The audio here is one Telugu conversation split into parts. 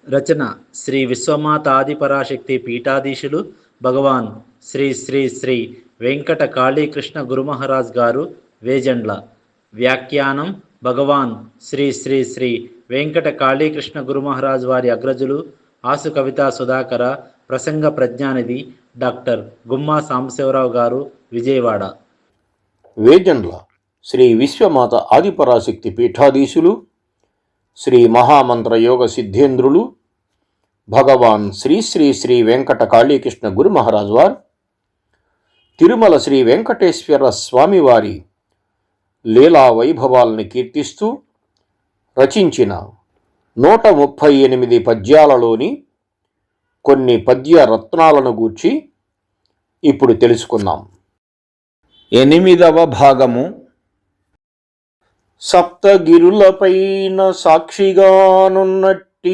రచన శ్రీ విశ్వమాతాదిపరాశక్తి పీఠాధీశులు భగవాన్ శ్రీ శ్రీ శ్రీ వెంకట కాళీకృష్ణ గురుమహారాజ్ గారు వేజండ్ల. వ్యాఖ్యానం భగవాన్ శ్రీ శ్రీ శ్రీ వెంకట కాళీకృష్ణ గురుమహారాజ్ వారి అగ్రజులు ఆసు కవితా సుధాకర. ప్రసంగ ప్రజ్ఞానిధి డాక్టర్ గుమ్మా సాంబశివరావు గారు, విజయవాడ. వేజండ్ల శ్రీ విశ్వమాత ఆదిపరాశక్తి పీఠాధీశులు శ్రీ మహామంత్ర యోగ సిద్ధేంద్రులు భగవాన్ శ్రీ శ్రీ శ్రీ వెంకట కాళీకృష్ణ గురు మహారాజ్ వారు తిరుమల శ్రీ వెంకటేశ్వర స్వామివారి లీలా వైభవాలను కీర్తిస్తూ రచించిన 138 పద్యాలలోని కొన్ని పద్య రత్నాలను గూర్చి ఇప్పుడు తెలుసుకుందాం. 8వ భాగము. సప్తగిరులపైన సాక్షిగానున్నట్టి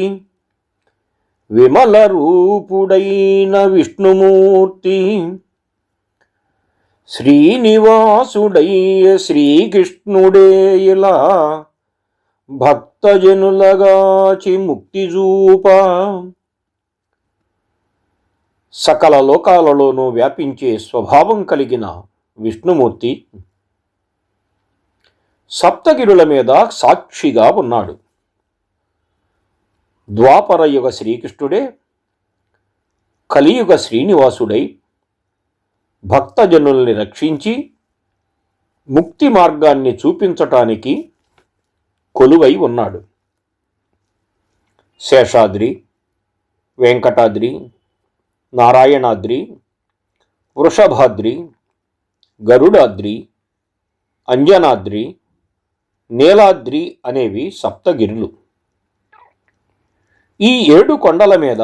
విమల రూపుడైన విష్ణుమూర్తి శ్రీనివాసుడయ్య శ్రీకృష్ణుడే ఇలా భక్తజనులగాచి ముక్తిజూప. సకల లోకాలలోనూ వ్యాపించే స్వభావం కలిగిన విష్ణుమూర్తి సప్తగిరుల మీద సాక్షిగా ఉన్నాడు. ద్వాపరయుగ శ్రీకృష్ణుడే కలియుగ శ్రీనివాసుడై భక్తజనుల్ని రక్షించి ముక్తి మార్గాన్ని చూపించటానికి కొలువై ఉన్నాడు. శేషాద్రి, వెంకటాద్రి, నారాయణాద్రి, వృషభాద్రి, గరుడాద్రి, అంజనాద్రి, నీలాద్రి అనేవి సప్తగిరులు. ఈ 7 కొండల మీద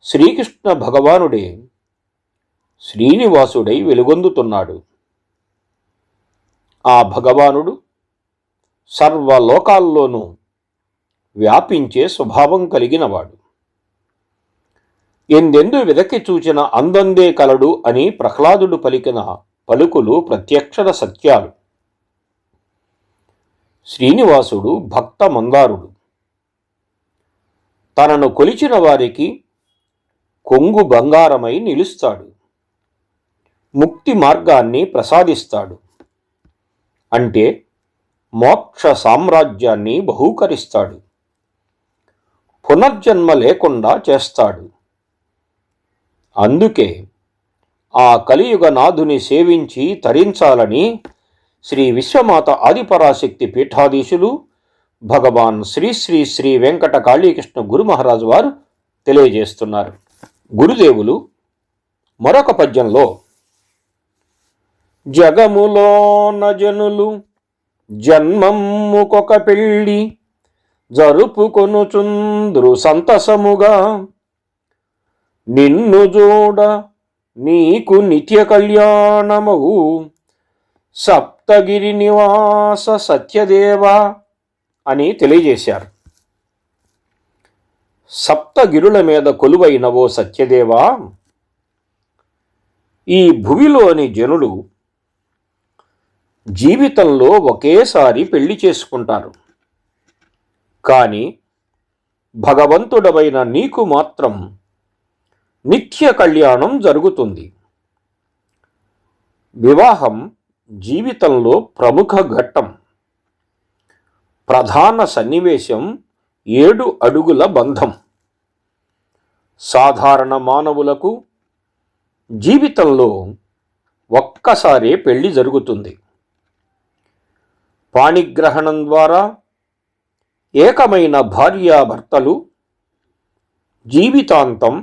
శ్రీకృష్ణ భగవానుడే శ్రీనివాసుడై వెలుగొందుతున్నాడు. ఆ భగవానుడు సర్వలోకాల్లోనూ వ్యాపించే స్వభావం కలిగినవాడు. ఎందెందు వెదకి చూచిన అందందే కలడు అని ప్రహ్లాదుడు పలికిన పలుకులు ప్రత్యక్షర సత్యాలు. శ్రీనివాసుడు భక్త మందారుడు. తనను కొలిచిన వారికి కొంగు బంగారమై నిలుస్తాడు. ముక్తి మార్గాన్ని ప్రసాదిస్తాడు. అంటే మోక్ష సామ్రాజ్యాన్ని బహూకరిస్తాడు. పునర్జన్మ లేకుండా చేస్తాడు. అందుకే ఆ కలియుగ నాథుని సేవించి తరించాలని శ్రీ విశ్వమాత ఆదిపరాశక్తి పీఠాధీశులు భగవాన్ శ్రీ శ్రీ శ్రీ వెంకట కాళీకృష్ణ గురు మహారాజు వారు తెలియజేస్తున్నారు. గురుదేవులు మరొక పద్యంలో జగములోన జనులు జన్మమ్ముకొక పెళ్ళి జరుపుకొనుచుంద్రు సంతసముగా నిన్ను జోడ నీకు నిత్య కళ్యాణమవు సప్తగిరి నివాస సత్యదేవా అని తెలియజేశారు. సప్తగిరుల మీద కొలువైనవో సత్యదేవా, ఈ భువిలోని జనులు జీవితంలో ఒకేసారి పెళ్లి చేసుకుంటారు. కానీ భగవంతుడవైన నీకు మాత్రం నిత్య కళ్యాణం జరుగుతుంది. వివాహం జీవితంలో ప్రముఖ ఘట్టం. ప్రధాన సన్నివేశం 7 అడుగుల బంధం. సాధారణ మానవులకు జీవితంలో ఒక్కసారే పెళ్లి జరుగుతుంది. పాణిగ్రహణం ద్వారా ఏకమైన భార్యాభర్తలు జీవితాంతం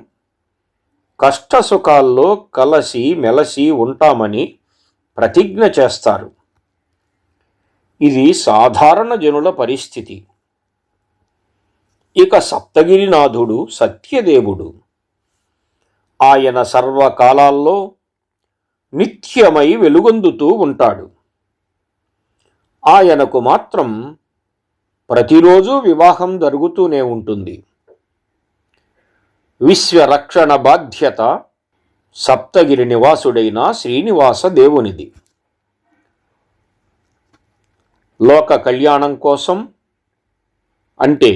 కష్టసుఖాల్లో కలసి మెలసి ఉంటామని ప్రతిజ్ఞ చేస్తారు. ఇది సాధారణ జనుల పరిస్థితి. ఇక సప్తగిరినాథుడు సత్యదేవుడు. ఆయన సర్వకాలాల్లో నిత్యమై వెలుగొందుతూ ఉంటాడు. ఆయనకు మాత్రం ప్రతిరోజు వివాహం జరుగుతూనే ఉంటుంది. విశ్వరక్షణ బాధ్యత సప్తగిరి నివాసుడైన శ్రీనివాస దేవునిది. లోక కళ్యాణం కోసం అంటే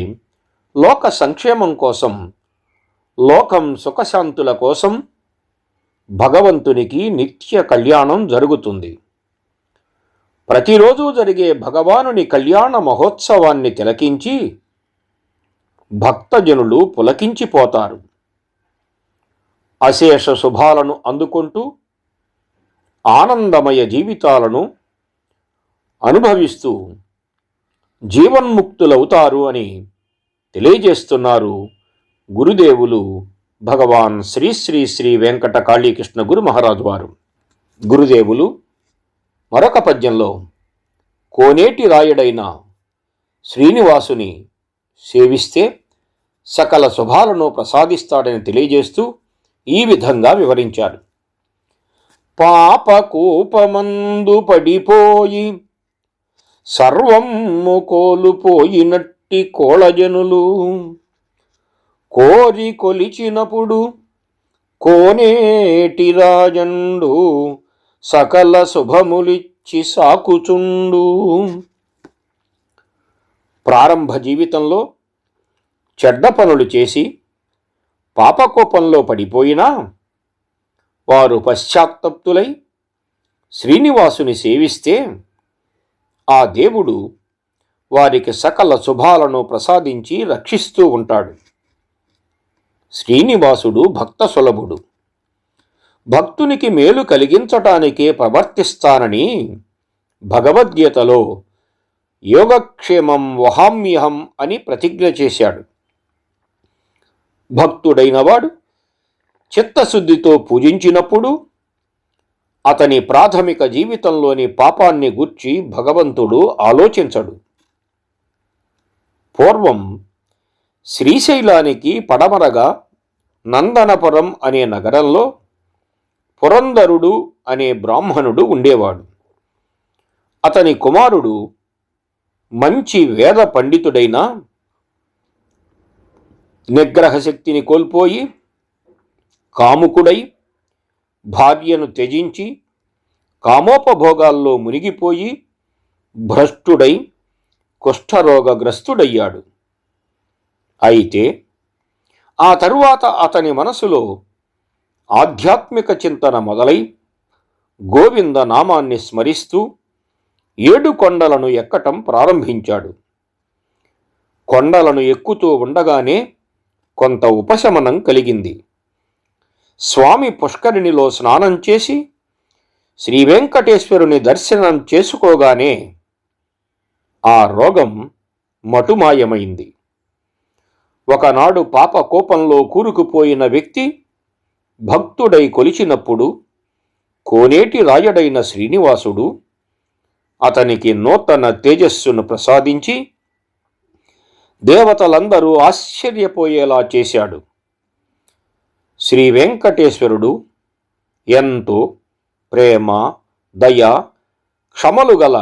లోక సంక్షేమం కోసం, లోకం సుఖశాంతుల కోసం భగవంతునికి నిత్య కళ్యాణం జరుగుతుంది. ప్రతిరోజు జరిగే భగవానుని కళ్యాణ మహోత్సవాన్ని తిలకించి భక్తజనులు పులకించిపోతారు. అశేష శుభాలను అందుకుంటూ ఆనందమయ జీవితాలను అనుభవిస్తూ జీవన్ముక్తులవుతారు అని తెలియజేస్తున్నారు గురుదేవులు భగవాన్ శ్రీ శ్రీ శ్రీ వెంకట కాళీకృష్ణ గురు మహారాజు వారు. గురుదేవులు మరొక పద్యంలో కోనేటి రాయుడైన శ్రీనివాసుని సేవిస్తే సకల శుభాలను ప్రసాదిస్తాడని తెలియజేస్తూ ఈ విధంగా వివరించారు. పాపకూపమందు పడిపోయి సర్వము కోల్పోయినట్టి కోళజనులు కోరి కొలిచినప్పుడు కోనేటి రాజండు సకల శుభములిచ్చి సాకుచుండు. ప్రారంభ జీవితంలో చెడ్డ పనులు చేసి పాపకోపంలో పడిపోయినా వారు పశ్చాత్తప్తులై శ్రీనివాసుని సేవిస్తే ఆ దేవుడు వారికి సకల శుభాలను ప్రసాదించి రక్షిస్తూ ఉంటాడు. శ్రీనివాసుడు భక్త సులభుడు. భక్తునికి మేలు కలిగించటానికే ప్రవర్తిస్తానని భగవద్గీతలో యోగక్షేమం వహామ్యహం అని ప్రతిజ్ఞ చేశాడు. భక్తుడైనవాడు చిత్తశుద్ధితో పూజించినప్పుడు అతని ప్రాథమిక జీవితంలోని పాపాన్ని గూర్చి భగవంతుడు ఆలోచించడు. పూర్వం శ్రీశైలానికి పడమరగా నందనపురం అనే నగరంలో పురందరుడు అనే బ్రాహ్మణుడు ఉండేవాడు. అతని కుమారుడు మంచి వేద పండితుడైన నిగ్రహ శక్తిని కోల్పోయి కాముకుడై భార్యను త్యజించి కామోపభోగాల్లో మునిగిపోయి భ్రష్టుడై కుష్ఠరోగగ్రస్తుడయ్యాడు. అయితే ఆ తరువాత అతని మనసులో ఆధ్యాత్మిక చింతన మొదలై గోవింద నామాన్ని స్మరిస్తూ 7 కొండలను ఎక్కటం ప్రారంభించాడు. కొండలను ఎక్కుతూ ఉండగానే కొంత ఉపశమనం కలిగింది. స్వామి పుష్కరిణిలో స్నానం చేసి శ్రీ వెంకటేశ్వరుని దర్శనం చేసుకోగానే ఆ రోగం మటుమాయమైంది. ఒకనాడు పాప కోపంలో కూరుకుపోయిన వ్యక్తి భక్తుడై కొలిచినప్పుడు కోనేటి రాయుడైన శ్రీనివాసుడు అతనికి నూతన తేజస్సును ప్రసాదించి దేవతలందరూ ఆశ్చర్యపోయేలా చేశాడు. శ్రీ వెంకటేశ్వరుడు ఎంతో ప్రేమ, దయ, క్షమలు గల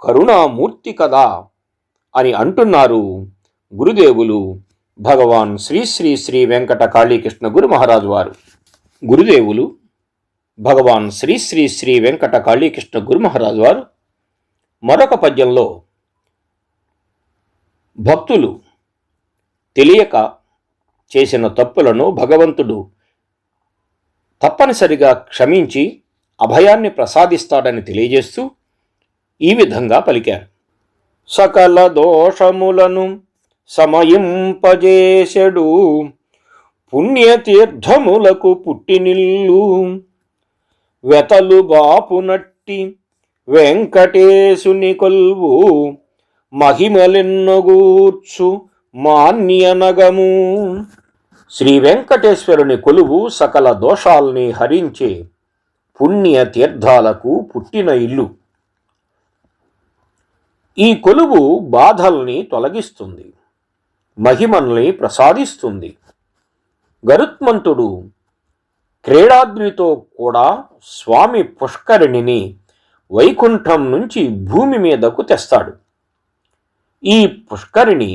కరుణామూర్తి కదా అని అంటున్నారు గురుదేవులు భగవాన్ శ్రీ శ్రీ శ్రీ వెంకట కాళీకృష్ణ గురు మహారాజు వారు. గురుదేవులు భగవాన్ శ్రీ శ్రీ శ్రీ వెంకట కాళీకృష్ణ గురు మహారాజు వారు మరొక పద్యంలో భక్తులు తెలియక చేసిన తప్పులను భగవంతుడు తప్పనిసరిగా క్షమించి అభయాన్ని ప్రసాదిస్తాడని తెలియజేస్తూ ఈ విధంగా పలికారు. సకల దోషములను సమయింపజేసెడు పుణ్యతీర్థములకు పుట్టినిల్లు వెతలు బాపునట్టి వెంకటేశుని కొల్వు మహిమలెన్నగూర్చు మాన్యనగము. శ్రీ వెంకటేశ్వరుని కొలువు సకల దోషాల్ని హరించే పుణ్య తీర్థాలకు పుట్టిన ఇల్లు. ఈ కొలువు బాధల్ని తొలగిస్తుంది, మహిమల్ని ప్రసాదిస్తుంది. గరుత్మంతుడు క్రీడాద్రితో కూడా స్వామి పుష్కరిణిని వైకుంఠం నుంచి భూమి మీదకు తెస్తాడు. ఈ పుష్కరిణి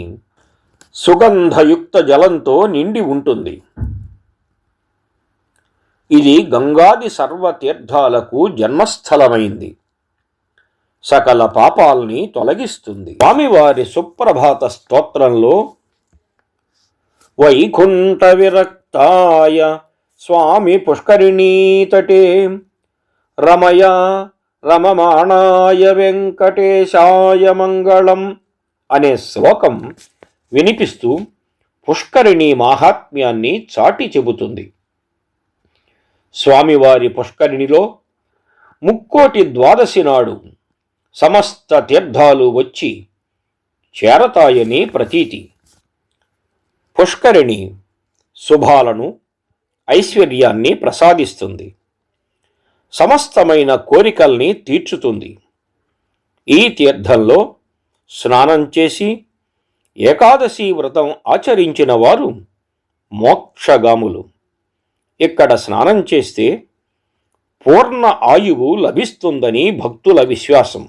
సుగంధయుక్త జలంతో నిండి ఉంటుంది. ఇది గంగాది సర్వతీర్థాలకు జన్మస్థలమైంది. సకల పాపాల్ని తొలగిస్తుంది. స్వామివారి సుప్రభాత స్తోత్రంలో వైకుంఠ విరక్తాయ స్వామి పుష్కరిణీతటే రమయా రమమాణాయ వెంకటేశాయ మంగళం అనే శ్లోకం వినిపిస్తూ పుష్కరిణి మాహాత్మ్యాన్ని చాటి చెబుతుంది. స్వామివారి పుష్కరిణిలో ముక్కోటి ద్వాదశి నాడు సమస్త తీర్థాలు వచ్చి చేరతాయని ప్రతీతి. పుష్కరిణి శుభాలను, ఐశ్వర్యాన్ని ప్రసాదిస్తుంది. సమస్తమైన కోరికల్ని తీర్చుతుంది. ఈ తీర్థంలో స్నానం చేసి ఏకాదశి వ్రతం ఆచరించిన వారు మోక్షగాములు. ఇక్కడ స్నానం చేస్తే పూర్ణ ఆయువు లభిస్తుందని భక్తుల విశ్వాసం.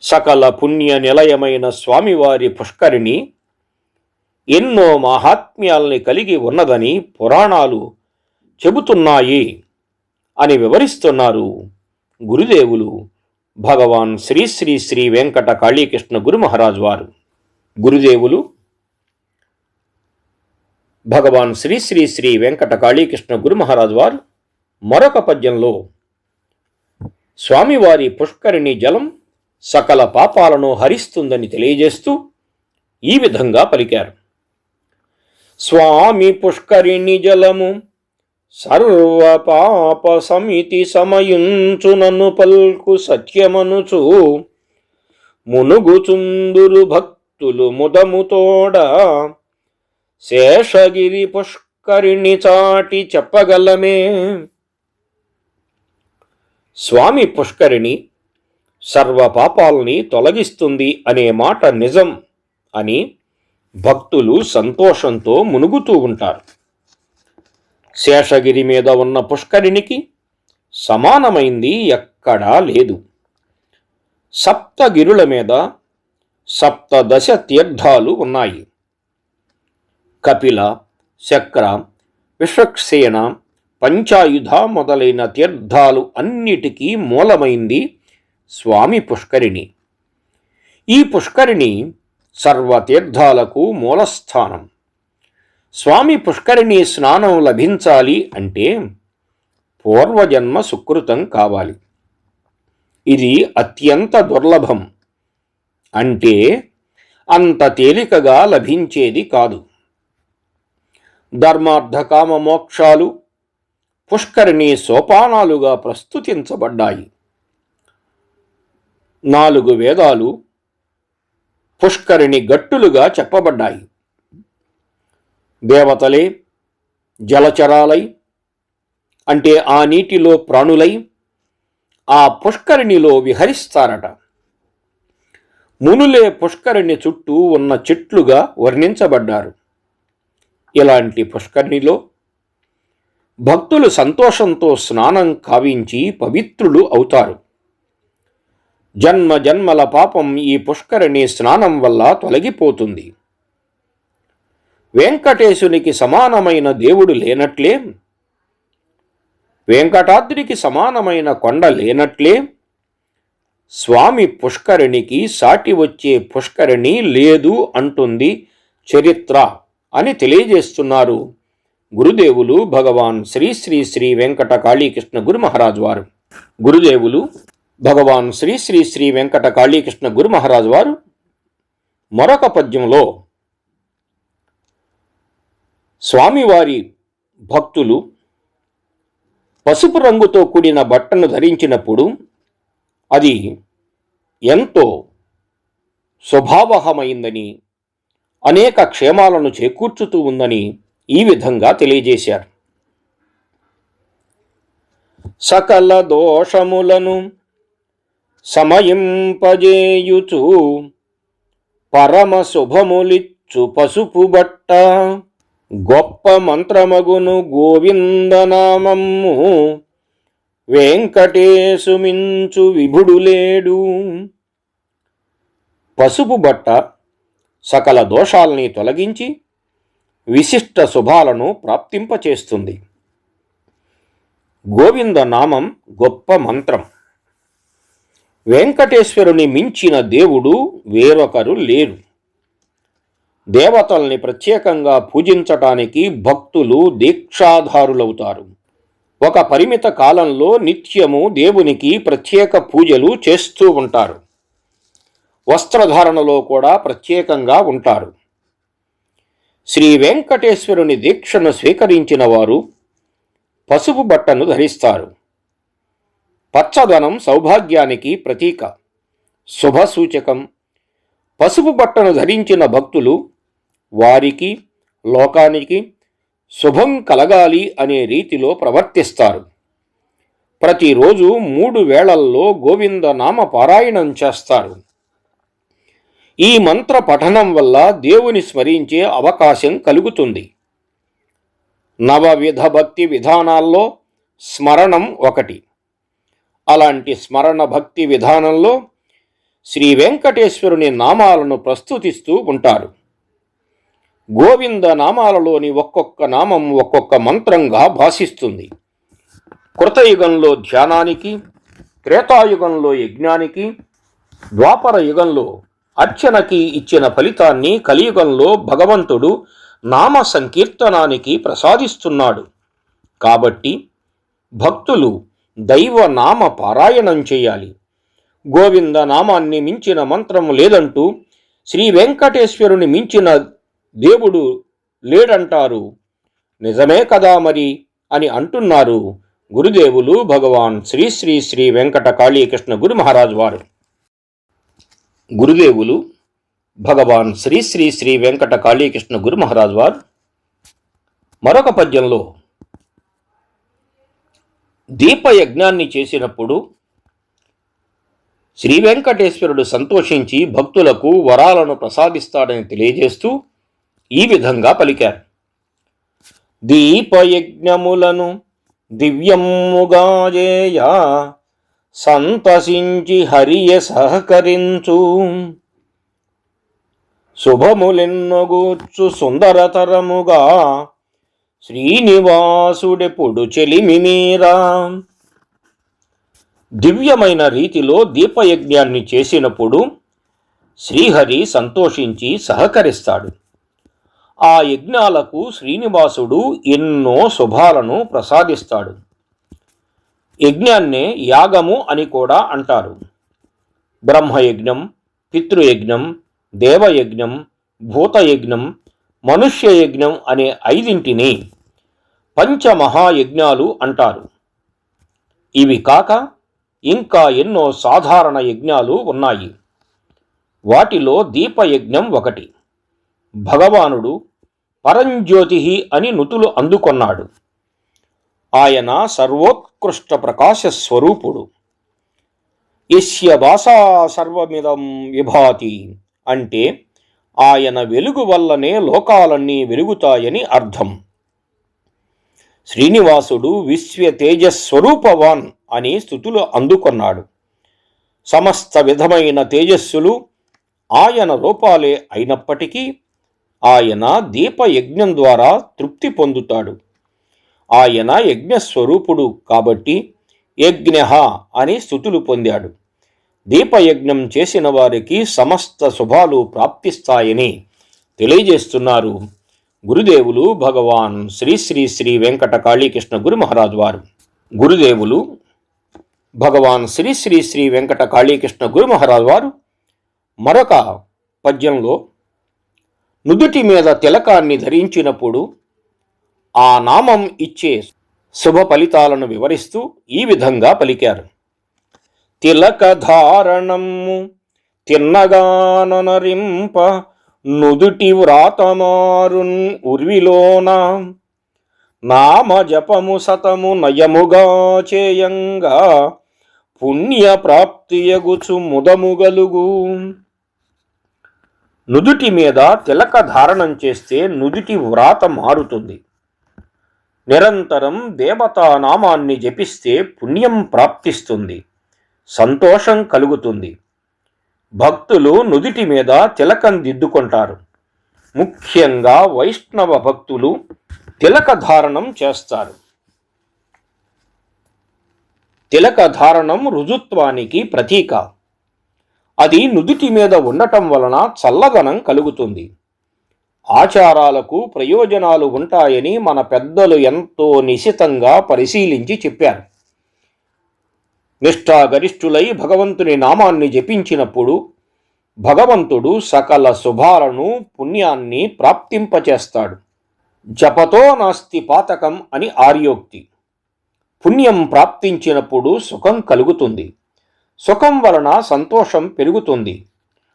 సకల పుణ్య నిలయమైన స్వామివారి పుష్కరిణి ఎన్నో మహాత్మ్యాల్ని కలిగి ఉన్నదని పురాణాలు చెబుతున్నాయి అని వివరిస్తున్నారు గురుదేవులు భగవాన్ శ్రీ శ్రీ శ్రీ వెంకట కాళీకృష్ణ గురు మహారాజ్ వారు. గురుదేవులు భగవాన్ శ్రీ శ్రీ శ్రీ వెంకట కాళీకృష్ణ గురు మహారాజ్ వారు మరొక పద్యంలో స్వామివారి పుష్కరిణి జలం సకల పాపాలను హరిస్తుందని తెలియజేస్తూ ఈ విధంగా పలికారు. స్వామి పుష్కరిణి జలము సర్వ పాప సమితి సమయుంచునను పల్కు సత్యమనుచు మునుగుచుందురు భక్తులు ముదముతోడ శేషగిరి పుష్కరిణి చాటి చెప్పగలమే. స్వామి పుష్కరిణి సర్వ పాపాల్ని తొలగిస్తుంది అనే మాట నిజం అని భక్తులు సంతోషంతో మునుగుతూ ఉంటారు. శేషగిరి మీద ఉన్న పుష్కరిణికి సమానమైంది ఎక్కడా లేదు. సప్తగిరుల మీద సప్తదశ తీర్థాలు ఉన్నాయి. కపిల, శక్ర, విశ్వక్సేన, పంచాయుధ మొదలైన తీర్థాలు అన్నిటికీ మూలమైంది స్వామి పుష్కరిణి. ఈ పుష్కరిణి సర్వతీర్థాలకు మూలస్థానం. స్వామి పుష్కరిణి స్నానం లభించాలి అంటే పూర్వజన్మ సుకృతం కావాలి. ఇది అత్యంత దుర్లభం, అంటే అంత తేలికగా లభించేది కాదు. ధర్మార్థకామ మోక్షాలు పుష్కరిణి సోపానాలుగా ప్రస్తుతించబడ్డాయి. 4 వేదాలు పుష్కరిణి గట్టులుగా చెప్పబడ్డాయి. దేవతలే జలచరాలై, అంటే ఆ నీటిలో ప్రాణులై ఆ పుష్కరిణిలో విహరిస్తారట. మునులే పుష్కరిణి చుట్టూ ఉన్న చెట్లుగా వర్ణించబడ్డారు. ఇలాంటి పుష్కరిణిలో భక్తులు సంతోషంతో స్నానం కావించి పవిత్రులు అవుతారు. జన్మ జన్మల పాపం ఈ పుష్కరిణి స్నానం వల్ల తొలగిపోతుంది. వెంకటేశునికి సమానమైన దేవుడు లేనట్లే, వెంకటాద్రికి సమానమైన కొండ లేనట్లే, స్వామి పుష్కరిణికి సాటి వచ్చే పుష్కరిణి లేదు అంటుంది చరిత్ర అని తెలియజేస్తున్నారు గురుదేవులు భగవాన్ శ్రీ శ్రీ శ్రీ వెంకట కాళీకృష్ణ గురు మహారాజ్ వారు. గురుదేవులు భగవాన్ శ్రీ శ్రీ శ్రీ వెంకట కాళీకృష్ణ గురు మహారాజ్ వారు మరొక పద్యంలో స్వామివారి భక్తులు పసుపు రంగుతో కూడిన బట్టను ధరించినప్పుడు అది ఎంతో శుభావహమైందని, అనేక క్షేమాలను చేకూర్చుతూ ఉందని ఈ విధంగా తెలియజేశారు. సకల దోషములను సమయింపజేయుచు పరమ శుభములిచ్చు పసుపు బట్ట గొప్ప మంత్రమగును గోవిందనామమ్ము వెంకటేశు మించు విభుడు లేడు. పసుపు బట్ట సకల దోషాల్ని తొలగించి విశిష్ట శుభాలను ప్రాప్తింపచేస్తుంది. గోవింద నామం గొప్ప మంత్రం. వెంకటేశ్వరుని మించిన దేవుడు వేరొకరు లేరు. దేవతల్ని ప్రత్యేకంగా పూజించటానికి భక్తులు దీక్షాధారులవుతారు. ఒక పరిమిత కాలంలో నిత్యము దేవునికి ప్రత్యేక పూజలు చేస్తూ ఉంటారు. వస్త్రధారణలో కూడా ప్రత్యేకంగా ఉంటారు. శ్రీ వెంకటేశ్వరుని దీక్షను స్వీకరించిన వారు పసుపు బట్టను ధరిస్తారు. పచ్చదనం సౌభాగ్యానికి ప్రతీక, శుభసూచకం. పసుపు బట్టను ధరించిన భక్తులు వారికి, లోకానికి శుభం కలగాలి అనే రీతిలో ప్రవర్తిస్తారు. ప్రతిరోజు 3 వేళల్లో గోవింద నామ పారాయణం చేస్తారు. ఈ మంత్ర పఠనం వల్ల దేవుని స్మరించే అవకాశం కలుగుతుంది. 9 భక్తి విధానాల్లో స్మరణం ఒకటి. అలాంటి స్మరణ భక్తి విధానంలో శ్రీ వెంకటేశ్వరుని నామాలను ప్రస్తుతిస్తూ ఉంటారు. గోవింద నామాలలోని ఒక్కొక్క నామం ఒక్కొక్క మంత్రంగా భాషిస్తుంది. కృతయుగంలో ధ్యానానికి, త్రేతాయుగంలో యజ్ఞానికి, ద్వాపర యుగంలో అర్చనకి ఇచ్చిన ఫలితాన్ని కలియుగంలో భగవంతుడు నామ సంకీర్తనానికి ప్రసాదిస్తున్నాడు. కాబట్టి భక్తులు దైవ నామ పారాయణం చేయాలి. గోవింద నామాన్ని మించిన మంత్రం లేదంటూ, శ్రీ వెంకటేశ్వరుని మించిన దేవుడు లేడంటారు. నిజమే కదా మరి అని అంటున్నారు గురుదేవులు భగవాన్ శ్రీ శ్రీ శ్రీ వెంకట కాళీకృష్ణ గురు మహారాజ్ వారు. గురుదేవులు భగవాన్ శ్రీ శ్రీ శ్రీ వెంకట కాళీకృష్ణ గురు మహారాజ్ వారు మరొక పద్యంలో దీపయజ్ఞాన్ని చేసినప్పుడు శ్రీ వెంకటేశ్వరుడు సంతోషించి భక్తులకు వరాలను ప్రసాదిస్తాడని తెలియజేస్తూ ఈ విధంగా పలికారు. దీపయజ్ఞములను దివ్యముగా చేయ సంతసించి హరియ సహకరించు, శుభములెన్నగూర్చు సుందరతరముగా శ్రీనివాసుడెప్పుడు చెలిమిమీరా. దివ్యమైన రీతిలో దీపయజ్ఞాన్ని చేసినప్పుడు శ్రీహరి సంతోషించి సహకరిస్తాడు. ఆ యజ్ఞాలకు శ్రీనివాసుడు ఎన్నో శుభాలను ప్రసాదిస్తాడు. యజ్ఞాన్నే యాగము అని కూడా అంటారు. బ్రహ్మయజ్ఞం, పితృయజ్ఞం, దేవయజ్ఞం, భూతయజ్ఞం, మనుష్యయజ్ఞం అనే 5 పంచమహాయజ్ఞాలు అంటారు. ఇవి కాక ఇంకా ఎన్నో సాధారణ యజ్ఞాలు ఉన్నాయి. వాటిలో దీపయజ్ఞం ఒకటి. భగవానుడు పరంజ్యోతి అని నుతులు అందుకొన్నాడు. ఆయన సర్వోత్కృష్ట ప్రకాశ స్వరూపుడు. యస్య వాసా సర్వమిదం విభాతి అంటే ఆయన వెలుగు వల్లనే లోకాలన్నీ వెలుగుతాయని అర్థం. శ్రీనివాసుడు విశ్వ తేజస్వరూపవాన్ అని స్తుతులు అందుకొన్నాడు. సమస్త విధమైన తేజస్సులు ఆయన రూపాలే అయినప్పటికీ ఆయన దీపయజ్ఞం ద్వారా తృప్తి పొందుతాడు. ఆయన యజ్ఞస్వరూపుడు కాబట్టి యజ్ఞ అని స్తుతులు పొందాడు. దీపయజ్ఞం చేసిన వారికి సమస్త శుభాలు ప్రాప్తిస్తాయని తెలియజేస్తున్నారు గురుదేవులు భగవాన్ శ్రీ శ్రీ శ్రీ వెంకట కాళీకృష్ణ గురు మహారాజ్ వారు. గురుదేవులు భగవాన్ శ్రీ శ్రీ శ్రీ వెంకట కాళీకృష్ణ గురు మహారాజ్ వారు మరొక పద్యంలో నుదుటి మీద తిలకాన్ని ధరించినప్పుడు ఆ నామం ఇచ్చే శుభ ఫలితాలను వివరిస్తూ ఈ విధంగా పలికారు. తిలక ధారణము తిన్నగానరింప నుదుటి వ్రాతమారున్ ఉర్విలోన నామ జపము సతము నయముగా చేయంగా పుణ్య ప్రాప్తియగుచు ముదముగలుగు. నుదుటి మీద తిలక ధారణం చేస్తే నుదుటి వ్రాత మారుతుంది. నిరంతరం దేవతా నామాన్ని జపిస్తే పుణ్యం ప్రాప్తిస్తుంది, సంతోషం కలుగుతుంది. భక్తులు నుదిటి మీద తిలకం దిద్దుకుంటారు. ముఖ్యంగా వైష్ణవ భక్తులు తిలక ధారణం చేస్తారు. తిలక ధారణం రుజుత్వానికి ప్రతీక. అది నుదిటి మీద ఉండటం వలన చల్లదనం కలుగుతుంది. ఆచారాలకు ప్రయోజనాలు ఉంటాయని మన పెద్దలు ఎంతో నిశితంగా పరిశీలించి చెప్పారు. నిష్ఠాగరిష్ఠులై భగవంతుని నామాన్ని జపించినప్పుడు భగవంతుడు సకల శుభాలను పుణ్యాన్ని ప్రాప్తింపచేస్తాడు. జపతో నాస్తి పాతకం అని ఆర్యోక్తి. పుణ్యం ప్రాప్తించినప్పుడు సుఖం కలుగుతుంది. సుఖం వలన సంతోషం పెరుగుతుంది.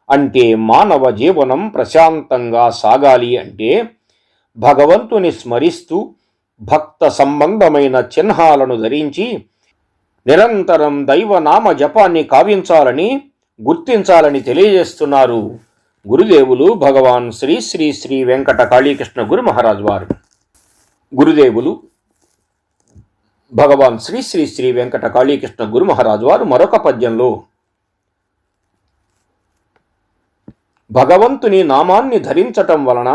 అంటే మానవ జీవనం ప్రశాంతంగా సాగాలి అంటే భగవంతుని స్మరిస్తూ భక్త సంబంధమైన చిహ్నాలను ధరించి నిరంతరం దైవనామ జపాన్ని కావించాలని గుర్తించాలని తెలియజేస్తున్నారు గురుదేవులు భగవాన్ శ్రీ శ్రీ శ్రీ వెంకట కాళీకృష్ణ గురు మహారాజ్ వారు. గురుదేవులు భగవాన్ శ్రీ శ్రీ శ్రీ వెంకట కాళీకృష్ణ గురు మహారాజ్ వారు మరొక పద్యంలో భగవంతుని నామాన్ని ధరించటం వలన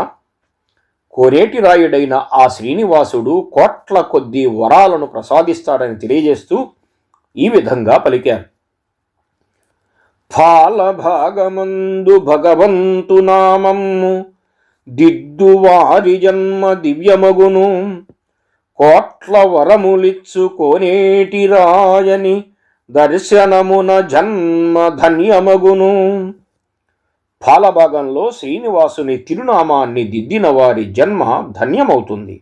కోనేటి రాయుడైన ఆ శ్రీనివాసుడు కోట్ల కొద్దీ వరాలను ప్రసాదిస్తాడని తెలియజేస్తూ ఈ విధంగా పలికారు. ఫాలభాగమందు భగవంతు నామము దిద్దు వారి జన్మ దివ్యమగును, కోట్ల వరములిచ్చు కోనేటి రాయని దర్శనమున జన్మ ధన్యమగును. ఫాలభాగంలో శ్రీనివాసుని తిరునామాన్ని దిద్దిన వారి జన్మ ధన్యమవుతుంది.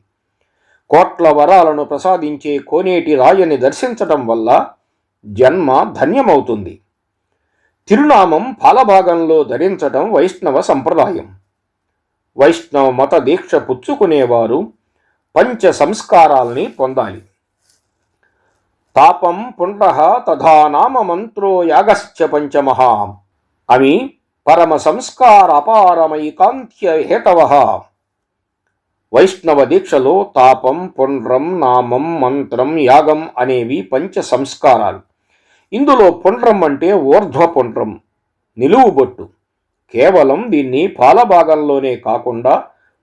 కోట్ల వరాలను ప్రసాదించే కోనేటి రాయని దర్శించటం వల్ల జన్మ ధన్యమవుతుంది. తిరునామం ఫాలభాగంలో ధరించటం వైష్ణవ సంప్రదాయం. వైష్ణవ మత దీక్ష పుచ్చుకునేవారు పంచ సంస్కారాల్ని పొందాలి. తాపం పుండ్రః తథా నామ మంత్రో యాగశ్చ పంచమః అవి పరమ సంస్కార అపారమైకాంత్య హేతవః. వైష్ణవ దీక్షలో తాపం, పుండ్రం, నామం, మంత్రం, యాగం అనేవి పంచ సంస్కారాలు. ఇందులో పుండ్రం అంటే ఊర్ధ్వపుండ్రం, నిలువుబొట్టు. కేవలం దీన్ని ఫాలభాగంలోనే కాకుండా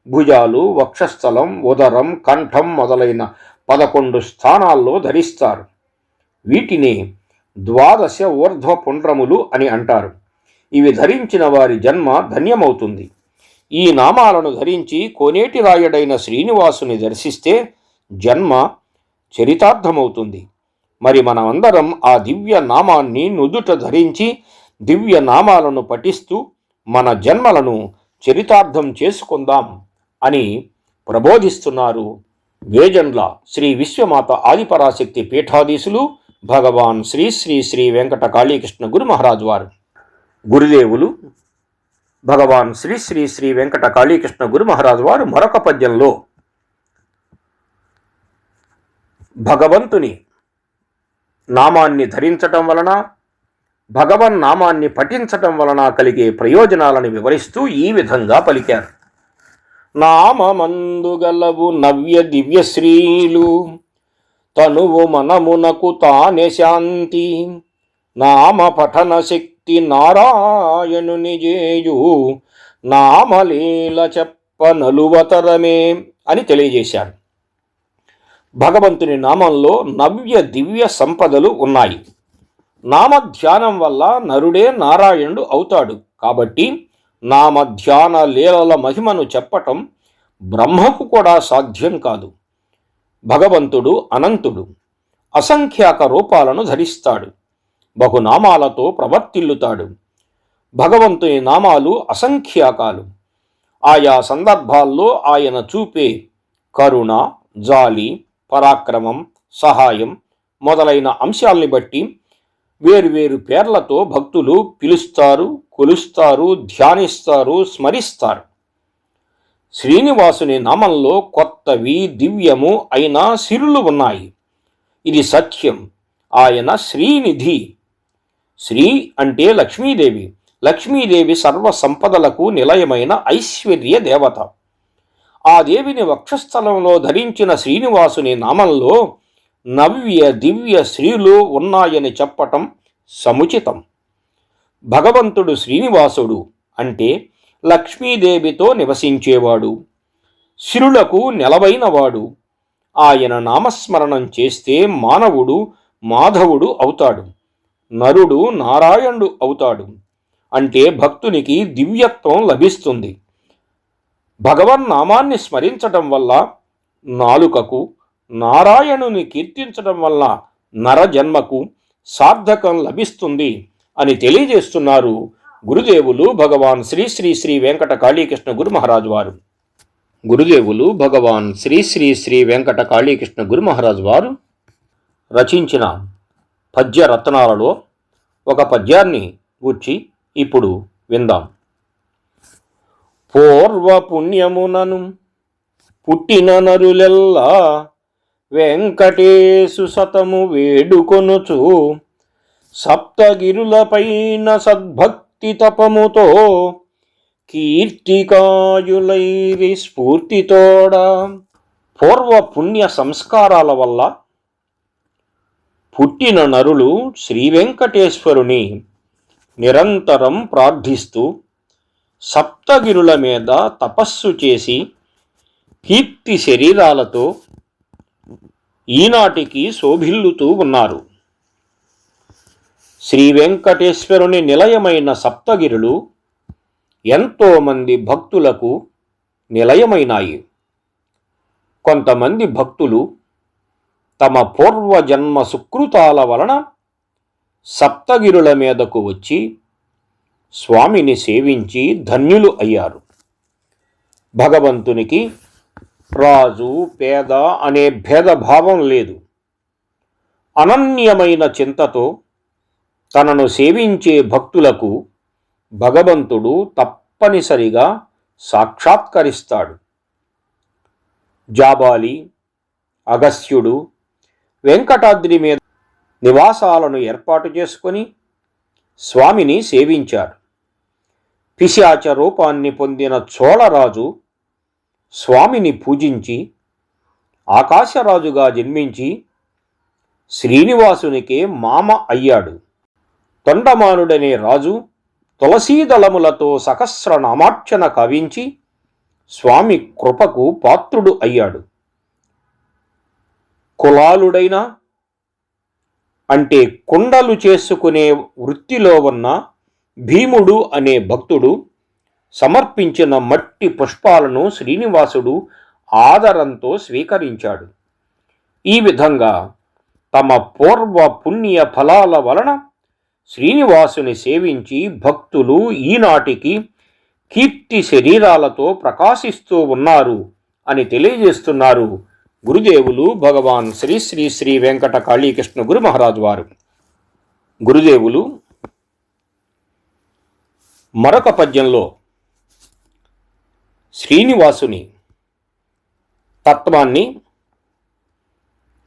భుజాలు, వక్షస్థలం, ఉదరం, కంఠం మొదలైన 11 స్థానాల్లో ధరిస్తారు. వీటిని 12 ఊర్ధ్వపుండ్రములు అని అంటారు. ఇవి ధరించిన వారి జన్మ ధన్యమవుతుంది. ఈ నామాలను ధరించి కోనేటి రాయుడైన శ్రీనివాసుని దర్శిస్తే జన్మ చరితార్థమవుతుంది. మరి మనమందరం ఆ దివ్య నామాన్ని నుదుట ధరించి దివ్య నామాలను పఠిస్తూ మన జన్మలను చరితార్థం చేసుకుందాం అని ప్రబోధిస్తున్నారు వేజండ్ల శ్రీ విశ్వమాత ఆదిపరాశక్తి పీఠాధీశులు భగవాన్ శ్రీ శ్రీ శ్రీ వెంకట కాళీకృష్ణ గురు మహారాజ్ వారు. గురుదేవులు భగవాన్ శ్రీ శ్రీ శ్రీ వెంకట కాళీకృష్ణ గురు మహారాజ్ వారు మరొక పద్యంలో భగవంతుని నామాన్ని ధరించటం వలన, భగవన్ నామాన్ని పఠించటం వలన కలిగే ప్రయోజనాలను వివరిస్తూ ఈ విధంగా పలికారు. నామమందు గలవు నవ్య దివ్యశ్రీలు, తనువు మనమునకు తానే శాంతి, నామ పఠన శక్తి నారాయణుని జేయు, నామలీల చెప్ప నలువతరమే అని తెలియజేశారు. భగవంతుని నామంలో నవ్య దివ్య సంపదలు ఉన్నాయి. నామధ్యానం వల్ల నరుడే నారాయణుడు అవుతాడు. కాబట్టి నామధ్యాన లీలల మహిమను చెప్పటం బ్రహ్మకు కూడా సాధ్యం కాదు. భగవంతుడు అనంతుడు, అసంఖ్యాక రూపాలను ధరిస్తాడు, బహునామాలతో ప్రవర్తిల్లుతాడు. భగవంతుని నామాలు అసంఖ్యాకాలు. ఆయా సందర్భాల్లో ఆయన చూపే కరుణ, జాలి, పరాక్రమం, సహాయం మొదలైన అంశాల్ని బట్టి వేరువేరు పేర్లతో భక్తులు పిలుస్తారు, కొలుస్తారు, ధ్యానిస్తారు, స్మరిస్తారు. శ్రీనివాసుని నామంలో కొత్తవి, దివ్యము అయిన సిరులు ఉన్నాయి. ఇది సత్యం. ఆయన శ్రీనిధి. శ్రీ అంటే లక్ష్మీదేవి. లక్ష్మీదేవి సర్వ సంపదలకు నిలయమైన ఐశ్వర్య దేవత. ఆ దేవిని వక్షస్థలంలో ధరించిన శ్రీనివాసుని నామంలో నవ్య దివ్య శ్రీలు ఉన్నాయని చెప్పటం సముచితం. భగవంతుడు శ్రీనివాసుడు అంటే లక్ష్మీదేవితో నివసించేవాడు, శ్రీలకు నెలవైనవాడు. ఆయన నామస్మరణం చేస్తే మానవుడు మాధవుడు అవుతాడు, నరుడు నారాయణుడు అవుతాడు. అంటే భక్తునికి దివ్యత్వం లభిస్తుంది. భగవన్నామాన్ని స్మరించటం వల్ల నాలుకకు, నారాయణుని కీర్తించటం వల్ల నరజన్మకు సార్థకం లభిస్తుంది అని తెలియజేస్తున్నారు గురుదేవులు భగవాన్ శ్రీ శ్రీ శ్రీ వెంకట కాళీకృష్ణ గురు మహారాజు వారు. గురుదేవులు భగవాన్ శ్రీ శ్రీ శ్రీ వెంకట కాళీకృష్ణ గురు మహారాజు వారు రచించిన పద్య రత్నాలలో ఒక పద్యాన్ని గూర్చి ఇప్పుడు విందాం. పూర్వ పుణ్యమునను పుట్టిన నరులెల్లా వెంకటేశు సతము వేడుకొనుచు సప్తగిరులపైన సద్భక్తి తపముతో కీర్తికాయులైరి స్ఫూర్తితోడ. పూర్వ పుణ్య సంస్కారాల వల్ల పుట్టిన నరులు శ్రీ వెంకటేశ్వరుని నిరంతరం ప్రార్థిస్తూ సప్తగిరుల మీద తపస్సు చేసి కీర్తి శరీరాలతో ఈనాటికి శోభిల్లుతూ ఉన్నారు. శ్రీ వెంకటేశ్వరుని నిలయమైన సప్తగిరులు ఎంతోమంది భక్తులకు నిలయమైనాయి. కొంతమంది భక్తులు తమ పూర్వజన్మ సుకృతాల వలన సప్తగిరుల మీదకు వచ్చి స్వామిని సేవించి ధన్యులు అయ్యారు. భగవంతునికి రాజు పేద అనే భేదభావం లేదు. అనన్యమైన చింతతో తనను సేవించే భక్తులకు భగవంతుడు తప్పనిసరిగా సాక్షాత్కరిస్తాడు. జాబాలి, అగస్త్యుడు వెంకటాద్రి మీద నివాసాలను ఏర్పాటు చేసుకొని స్వామిని సేవించారు. పిశాచ రూపాన్ని పొందిన చోళరాజు స్వామిని పూజించి ఆకాశరాజుగా జన్మించి శ్రీనివాసునికే మామ అయ్యాడు. తొండమానుడనే రాజు తులసీదళములతో సహస్రనామార్చన కవించి స్వామి కృపకు పాత్రుడు అయ్యాడు. కులాలుడైన అంటే కుండలు చేసుకునే వృత్తిలో ఉన్న భీముడు అనే భక్తుడు సమర్పించిన మట్టి పుష్పాలను శ్రీనివాసుడు ఆదరంతో స్వీకరించాడు. ఈ విధంగా తమ పూర్వ పుణ్య ఫలాల వలన శ్రీనివాసుని సేవించి భక్తులు ఈనాటికి కీర్తి శరీరాలతో ప్రకాశిస్తూ ఉన్నారు అని తెలియజేస్తున్నారు గురుదేవులు భగవాన్ శ్రీ శ్రీ శ్రీ వెంకట కాళీకృష్ణ గురు మహారాజు వారు. గురుదేవులు మరొక పద్యంలో శ్రీనివాసుని తత్వాన్ని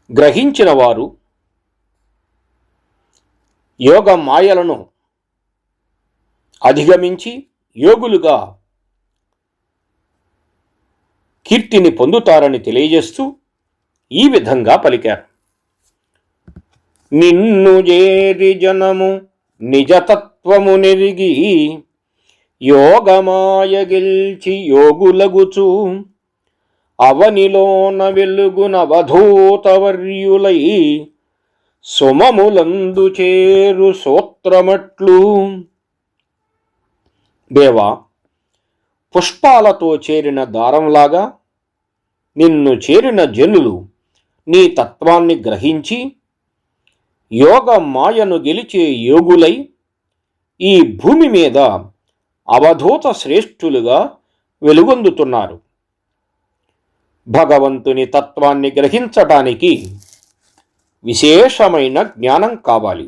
గ్రహించిన వారు యోగ మాయలను అధిగమించి యోగులుగా కీర్తిని పొందుతారని తెలియజేస్తూ ఈ విధంగా పలికారు. నిన్ను చేరి జనము నిజతత్వము నెరిగి యోగమాయ గెల్చి యోగులగుచు అవనిలోన వెలుగునవధూతవర్యులై సుమములందు చేరు సూత్రమట్లు. దేవా, పుష్పాలతో చేరిన దారంలాగా నిన్ను చేరిన జనులు నీ తత్వాన్ని గ్రహించి యోగ మాయను గెలిచే యోగులై ఈ భూమి మీద అవధూత శ్రేష్ఠులుగా వెలుగొందుతున్నారు. భగవంతుని తత్వాన్ని గ్రహించటానికి విశేషమైన జ్ఞానం కావాలి.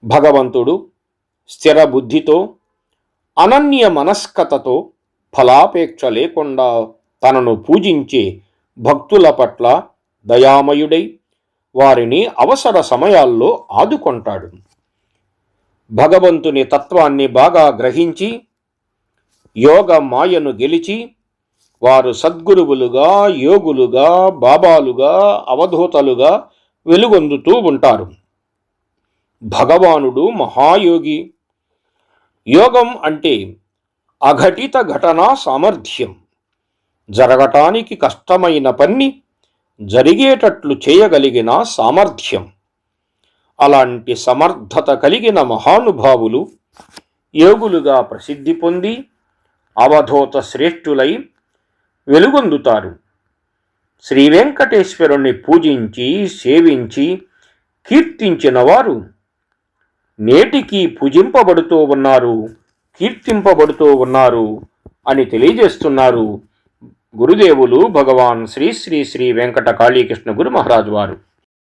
భగవంతుడు స్థిర బుద్ధితో అనన్య మనస్కతతో ఫలాపేక్ష లేకుండా తనను పూజించే భక్తుల పట్ల దయామయుడై వారిని అవసర సమయాల్లో ఆదుకొంటాడు. భగవంతుని తత్వాన్ని బాగా గ్రహించి యోగ మాయను గెలిచి వారు సద్గురువులుగా, యోగులుగా, బాబాలుగా, అవధూతలుగా వెలుగొందుతూ ఉంటారు. భగవానుడు మహాయోగి. యోగం అంటే అఘటిత ఘటనా సామర్థ్యం. జరగటానికి కష్టమైన పని జరిగేటట్లు చేయగలిగిన సామర్థ్యం. అలాంటి సమర్థత కలిగిన మహానుభావులు యోగులుగా ప్రసిద్ధి పొంది అవధూత శ్రేష్ఠులై వెలుగొందుతారు. శ్రీ వెంకటేశ్వరుణ్ణి పూజించి సేవించి కీర్తించిన వారు నేటికి పూజింపబడుతూ ఉన్నారు, కీర్తింపబడుతూ ఉన్నారు అని తెలియజేస్తున్నారు గురుదేవులు భగవాన్ శ్రీ శ్రీ శ్రీ వెంకట కాళీకృష్ణ గురు మహారాజు వారు.